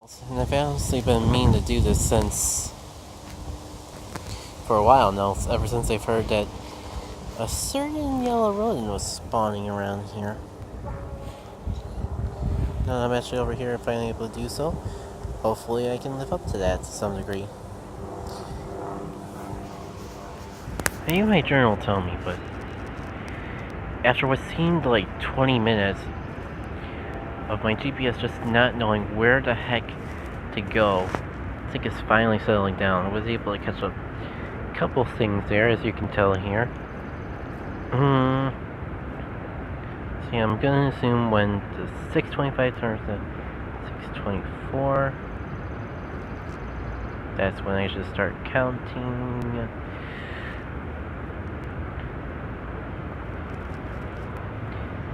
And I've honestly been meaning to do this since for a while now, ever since I've heard that a certain yellow rodent was spawning around here. Now I'm actually over here and finally able to do so. Hopefully I can live up to that to some degree. Maybe my journal will tell me, but after what seemed like 20 minutes of my GPS just not knowing where the heck to go, I think it's finally settling down. I was able to catch a couple things there, as you can tell here. See, I'm gonna assume when the 625 turns to 624, that's when I should start counting.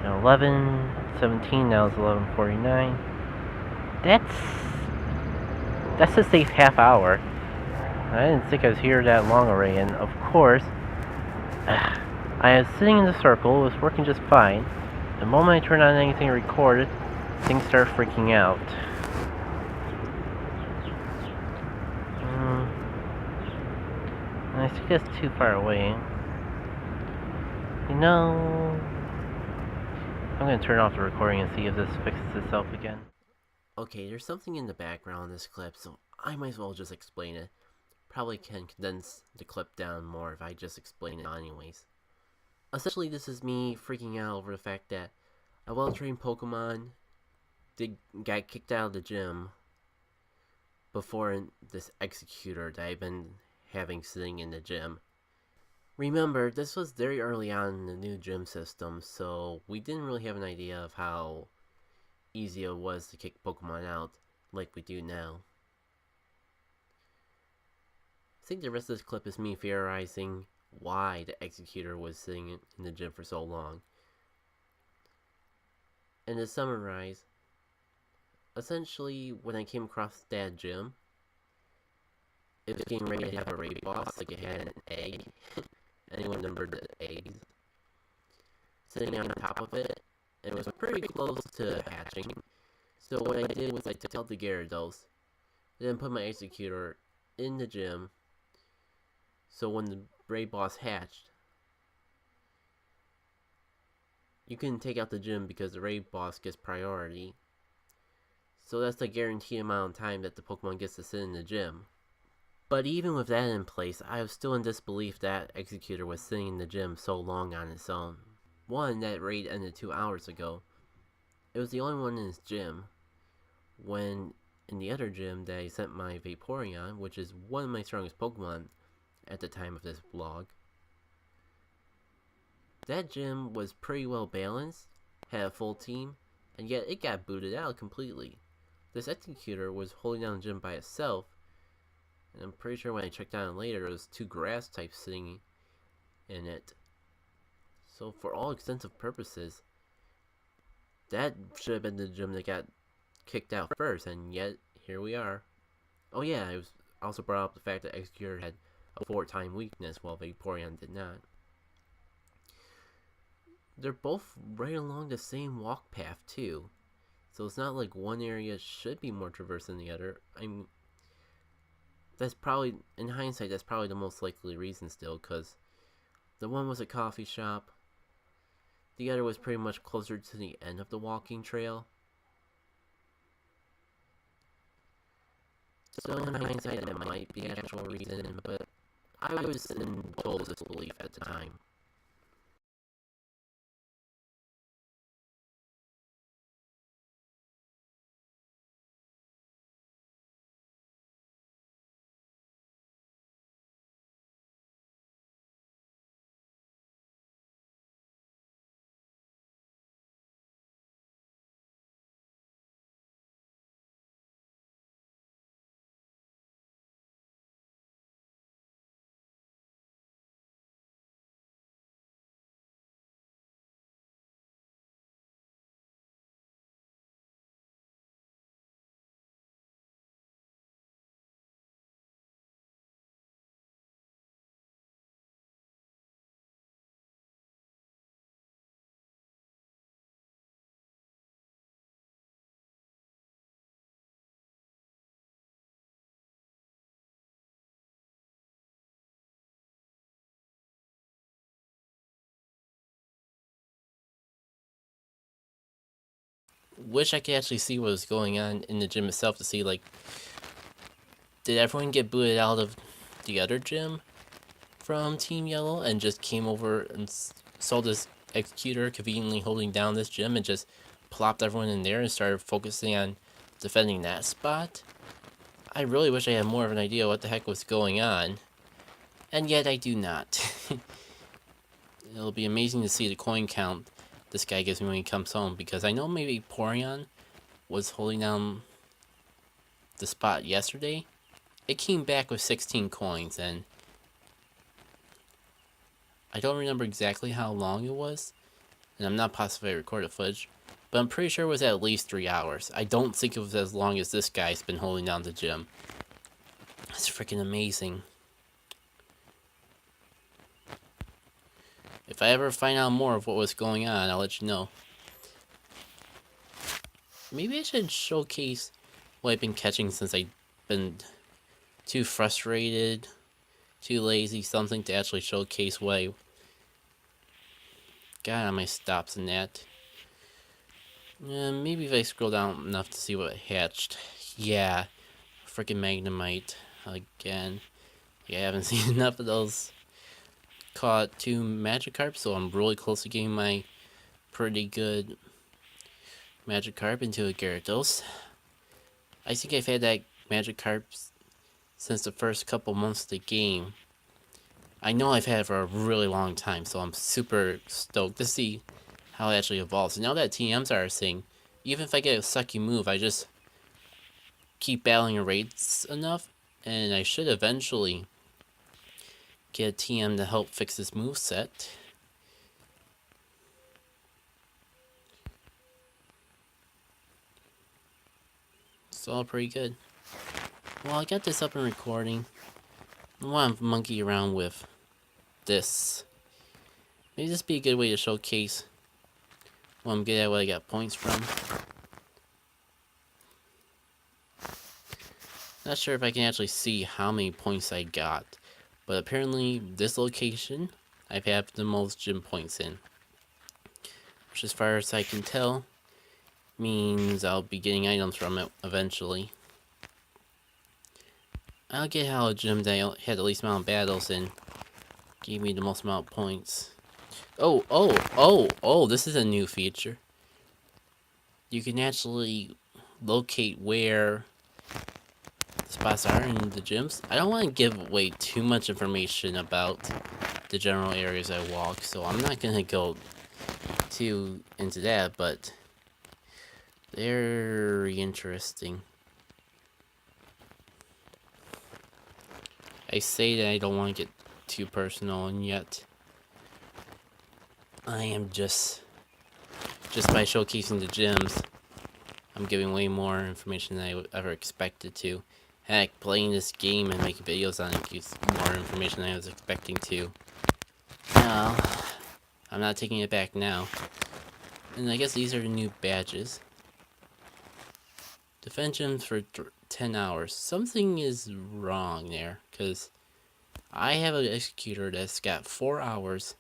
11:17, now it's 11:49. That's a safe half hour. I didn't think I was here that long already, and of course, I was sitting in the circle, it was working just fine. The moment I turn on anything recorded, things start freaking out. I think that's too far away. You know, I'm gonna turn off the recording and see if this fixes itself again. Okay, there's something in the background in this clip, so I might as well just explain it. Probably can condense the clip down more if I just explain it anyways. Essentially, this is me freaking out over the fact that a well-trained Pokemon got kicked out of the gym before this Executor that I've been having sitting in the gym. Remember, this was very early on in the new gym system, so we didn't really have an idea of how easy it was to kick Pokemon out like we do now. I think the rest of this clip is me theorizing why the Executor was sitting in the gym for so long. And to summarize, essentially when I came across that gym, it was getting ready to have a raid boss, like it had an egg. Anyone remembered the eggs? Sitting on top of it, and it was pretty close to hatching. So what I did was I took out the Gyarados, then put my Executor in the gym, so when the raid boss hatched, you can take out the gym because the raid boss gets priority. So that's the guaranteed amount of time that the Pokemon gets to sit in the gym. But even with that in place, I was still in disbelief that Executor was sitting in the gym so long on its own. One, that raid ended 2 hours ago. It was the only one in his gym. When in the other gym that I sent my Vaporeon, which is one of my strongest Pokemon at the time of this vlog, that gym was pretty well balanced, had a full team, and yet it got booted out completely. This Executor was holding down the gym by itself, and I'm pretty sure when I checked on it later, there was 2 grass types sitting in it. So for all extensive purposes, that should have been the gym that got kicked out first, and yet here we are. Oh yeah, I was also brought up the fact that Executor had a 4-time weakness while Vaporeon did not. They're both right along the same walk path too, so it's not like one area should be more traversed than the other. I mean, that's probably, in hindsight, that's probably the most likely reason still, because the one was a coffee shop, the other was pretty much closer to the end of the walking trail. So in hindsight, that might be the actual reason, but I was in total disbelief at the time. wish I could actually see what was going on in the gym itself to see, like, did everyone get booted out of the other gym from Team Yellow and just came over and saw this executor conveniently holding down this gym and just plopped everyone in there and started focusing on defending that spot? I really wish I had more of an idea what the heck was going on, and yet I do not. It'll be amazing to see the coin count this guy gives me when he comes home, because I know maybe Porion was holding down the spot yesterday. It came back with 16 coins, and I don't remember exactly how long it was, and I'm not positive I recorded footage, but I'm pretty sure it was at least 3 hours. I don't think it was as long as this guy's been holding down the gym. That's freaking amazing. If I ever find out more of what was going on, I'll let you know. Maybe I should showcase what I've been catching since I've been too frustrated, too lazy, something to actually showcase what I got on my stops and that. Maybe if I scroll down enough to see what hatched. Yeah, freaking Magnemite again. Yeah, I haven't seen enough of those. Caught 2 Magikarp, so I'm really close to getting my pretty good Magikarp into a Gyarados. I think I've had that Magikarp since the first couple months of the game. I know I've had it for a really long time, so I'm super stoked to see how it actually evolves. And now that TMs are a thing, even if I get a sucky move, I just keep battling raids enough, and I should eventually get a TM to help fix this moveset. It's all pretty good. Well, I got this up and recording. I want to monkey around with this. Maybe this be a good way to showcase what I'm good at, what I got points from. Not sure if I can actually see how many points I got, but apparently this location I've had the most gym points in, which as far as I can tell means I'll be getting items from it eventually. I don't get how a gym that had the least amount of battles and gave me the most amount of points. Oh, this is a new feature. You can actually locate where the spots are in the gyms. I don't want to give away too much information about the general areas I walk, so I'm not going to go too into that, but very interesting. I say that I don't want to get too personal, and yet I am just by showcasing the gyms, I'm giving way more information than I would ever expected to. Heck, playing this game and making videos on it gives more information than I was expecting to. No, I'm not taking it back now. And I guess these are the new badges. Defend gyms for 10 hours. Something is wrong there, because I have an executor that's got 4 hours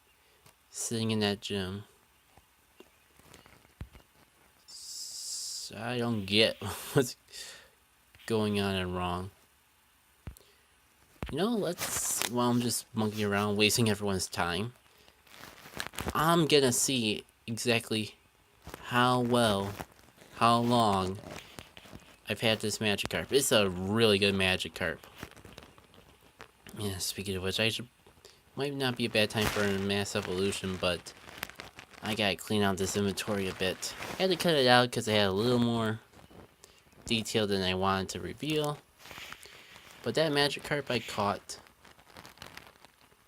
sitting in that gym. So I don't get what's going on and wrong. You know, while I'm just monkeying around, wasting everyone's time, I'm gonna see exactly how long I've had this Magikarp. It's a really good Magikarp. Yeah, speaking of which, might not be a bad time for a mass evolution, but I gotta clean out this inventory a bit. I had to cut it out because I had a little more detail than I wanted to reveal. But that Magikarp I caught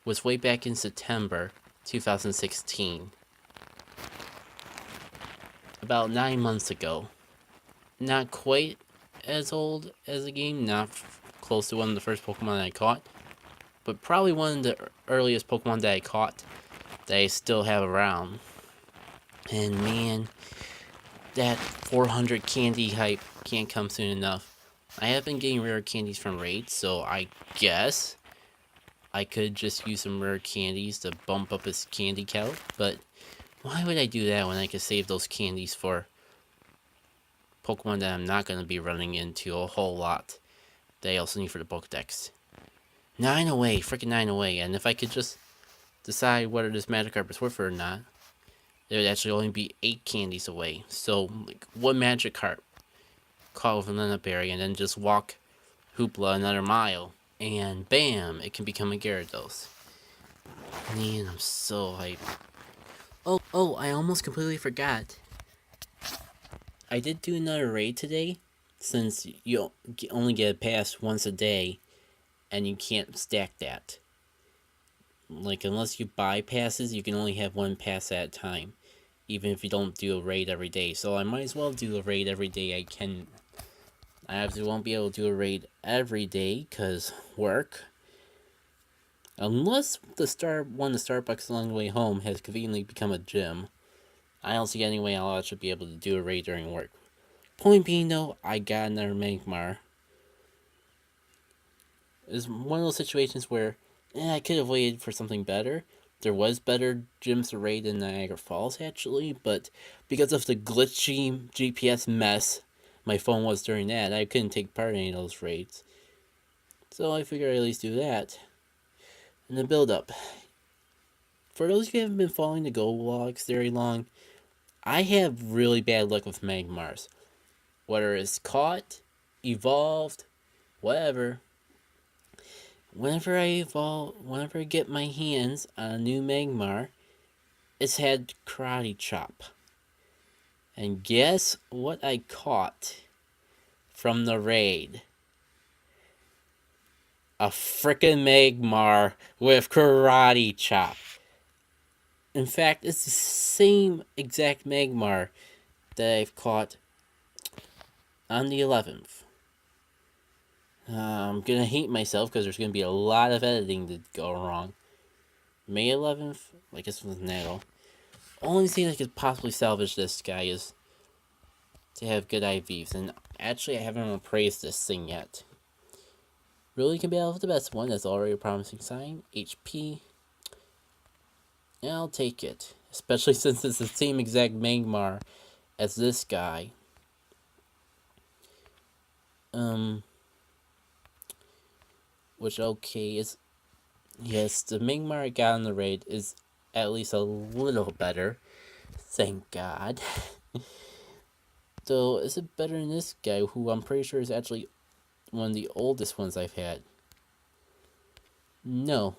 was way back in September 2016. About 9 months ago. Not quite as old as the game, not close to one of the first Pokemon I caught, but probably one of the earliest Pokemon that I caught that I still have around. And man, that 400 candy hype can't come soon enough. I have been getting rare candies from raids, so I guess I could just use some rare candies to bump up his candy count, but why would I do that when I could save those candies for Pokemon that I'm not going to be running into a whole lot that I also need for the Pokedex. 9 away, freaking 9 away, and if I could just decide whether this Magikarp is worth it or not, it would actually only be 8 candies away. So, like, one Magikarp caught with a Lena Berry and then just walk Hoopla another mile, and bam, it can become a Gyarados. Man, I'm so hyped. Oh, I almost completely forgot. I did do another raid today, since you only get a pass once a day, and you can't stack that. Like, unless you buy passes, you can only have one pass at a time, even if you don't do a raid every day. So I might as well do a raid every day I can. I obviously won't be able to do a raid every day, because work. Unless one of the Starbucks along the way home has conveniently become a gym. I don't see any way I'll actually be able to do a raid during work. Point being though, I got another Magmar. It's one of those situations where I could have waited for something better. There was better gyms to raid in Niagara Falls actually, but because of the glitchy GPS mess my phone was during that, I couldn't take part in any of those raids. So I figured I'd at least do that. And the build up. For those of you who haven't been following the Go Vlogs very long, I have really bad luck with Magmars. Whether it's caught, evolved, whatever. Whenever I get my hands on a new Magmar, it's had Karate Chop. And guess what I caught from the raid? A frickin' Magmar with Karate Chop. In fact, it's the same exact Magmar that I've caught on the 11th. I'm gonna hate myself because there's gonna be a lot of editing to go wrong. May 11th, I guess with Nato. Only thing I could possibly salvage this guy is to have good IVs, and actually I haven't appraised this thing yet. Really can be out of the best one, that's already a promising sign. HP. Yeah, I'll take it. Especially since it's the same exact Magmar as this guy. Which, okay, is... Yes, the Magmar I got on the raid is at least a little better. Thank God. So, is it better than this guy, who I'm pretty sure is actually one of the oldest ones I've had? No.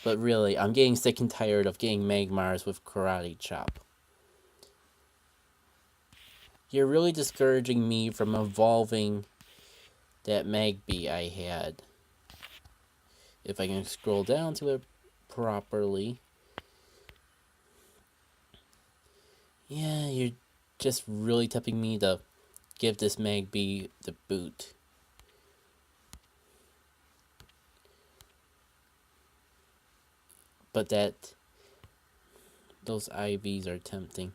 But really, I'm getting sick and tired of getting Magmars with Karate Chop. You're really discouraging me from evolving that Magby I had. If I can scroll down to it properly. Yeah, you're just really tempting me to give this Magby the boot. But those IVs are tempting.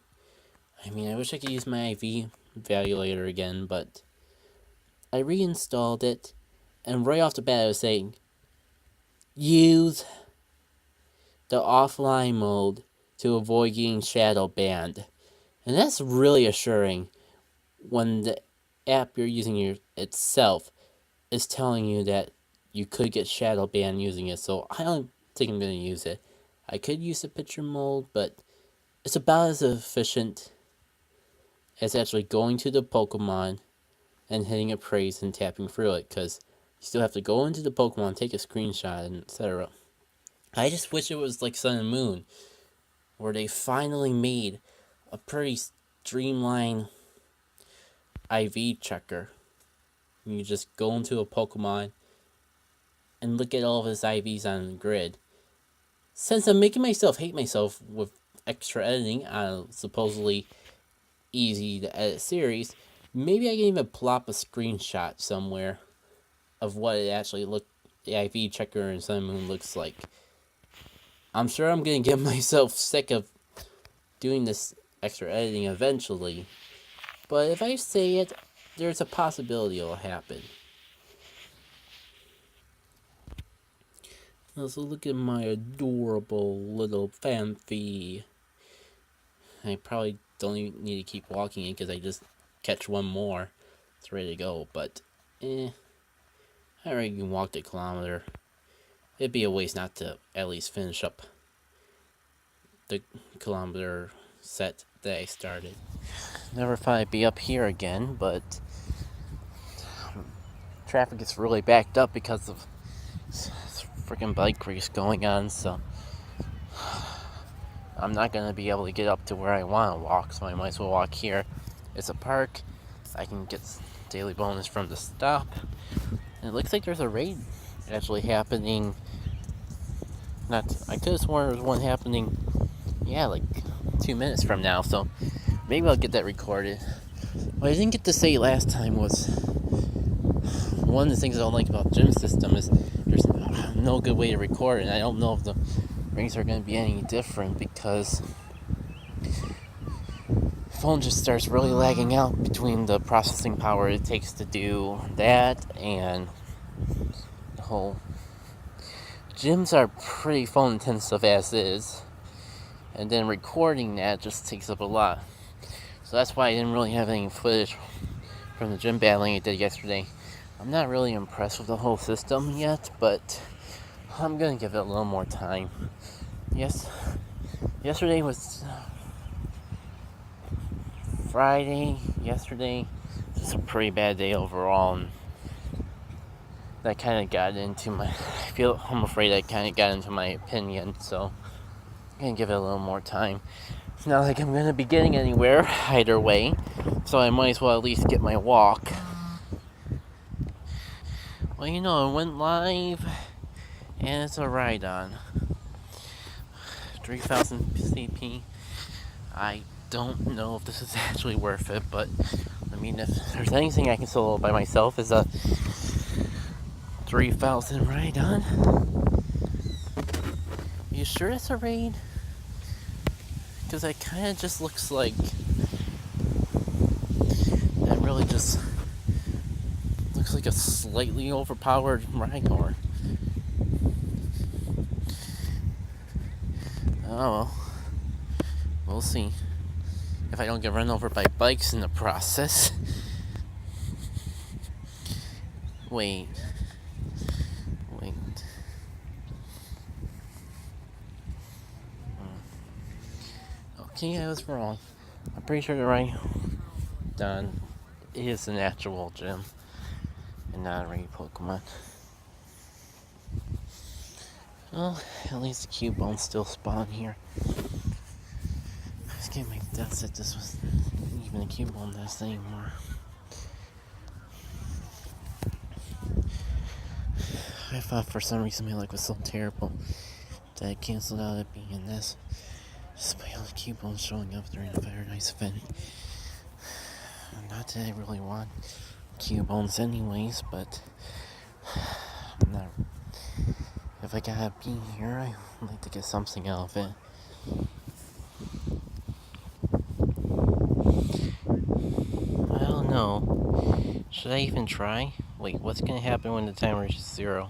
I mean, I wish I could use my IV evaluator again, but I reinstalled it, and right off the bat I was saying, use the offline mode to avoid getting shadow banned. And that's really assuring when the app you're using itself is telling you that you could get shadow banned using it. So I don't think I'm going to use it. I could use the picture mode, but it's about as efficient as actually going to the Pokemon and hitting appraise and tapping through it, because you still have to go into the Pokemon, take a screenshot, and etc. I just wish it was like Sun and Moon, where they finally made a pretty streamlined IV checker. You just go into a Pokemon and look at all of his IVs on the grid. Since I'm making myself hate myself with extra editing on a supposedly easy to edit series, maybe I can even plop a screenshot somewhere of what it actually the IV checker in Sun and Moon looks like. I'm sure I'm gonna get myself sick of doing this extra editing eventually, but if I say it, there's a possibility it'll happen. Also, look at my adorable little Phanpy. I probably don't even need to keep walking in because I just catch one more. It's ready to go. But, I already walked a kilometer. It'd be a waste not to at least finish up the kilometer set that I started. Never thought I'd be up here again, but traffic gets really backed up because of this freaking bike race going on, so I'm not going to be able to get up to where I want to walk, so I might as well walk here. It's a park. I can get daily bonus from the stop. And it looks like there's a raid actually happening. I could have sworn there was one happening, like 2 minutes from now, so maybe I'll get that recorded. What I didn't get to say last time was one of the things I don't like about Gym System is there's no good way to record, and I don't know if the rings are going to be any different because the phone just starts really lagging out between the processing power it takes to do that and the whole. Gyms are pretty phone intensive as is, and then recording that just takes up a lot. So that's why I didn't really have any footage from the gym battling I did yesterday. I'm not really impressed with the whole system yet, but I'm gonna give it a little more time. Yesterday was Friday. Yesterday was a pretty bad day overall, and that kind of got into I'm afraid that kind of got into my opinion, so I'm gonna give it a little more time. It's not like I'm gonna be getting anywhere either way, so I might as well at least get my walk. Well, it went live, and it's a ride-on. 3,000 CP. I don't know if this is actually worth it, but I mean, if there's anything I can solo by myself is a 3,000 ride-on. You sure it's a raid? Because that kind of just looks like that really just looks like a slightly overpowered Rhino. Oh well. We'll see. If I don't get run over by bikes in the process. Wait. Okay, I was wrong. I'm pretty sure the right done is an actual gym and not a raid Pokemon. Well, at least the Cubone still spawn here. I was getting my doubts that this was even a Cubone nest anymore. I thought for some reason my luck was so terrible that I canceled out it being this. Despite all the Cubones showing up during the Paradise event. Not that I really want Cubones anyways, but if I gotta be here, I'd like to get something out of it. I don't know. Should I even try? Wait, what's gonna happen when the timer reaches 0?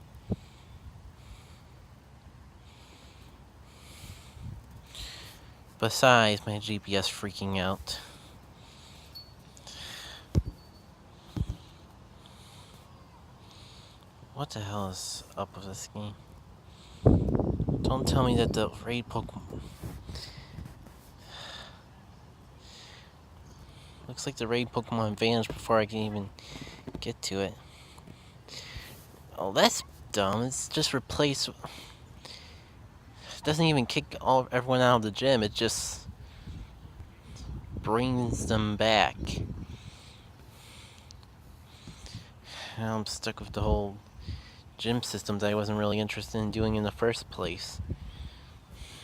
Besides my GPS freaking out. What the hell is up with this game? Don't tell me that the raid Pokemon... Looks like the raid Pokemon vanished before I can even get to it. Oh, that's dumb. It's just replaced... It doesn't even kick everyone out of the gym. It just brings them back. Now I'm stuck with the whole gym system that I wasn't really interested in doing in the first place.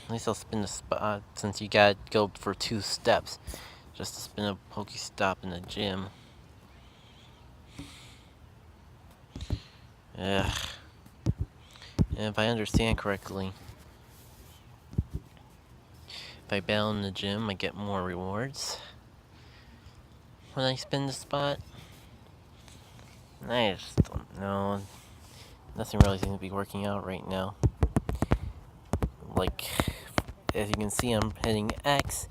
At least I'll spin the spot since you gotta go for 2 steps just to spin a Pokestop in the gym. Ugh. And if I understand correctly, if I battle in the gym, I get more rewards when I spin the spot. I just don't know. Nothing really seems to be working out right now. Like, as you can see, I'm hitting X,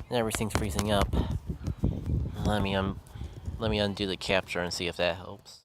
And everything's freezing up. Let me undo the capture and see if that helps.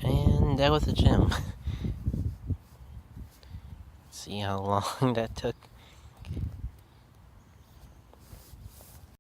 And that was the gym. See how long that took?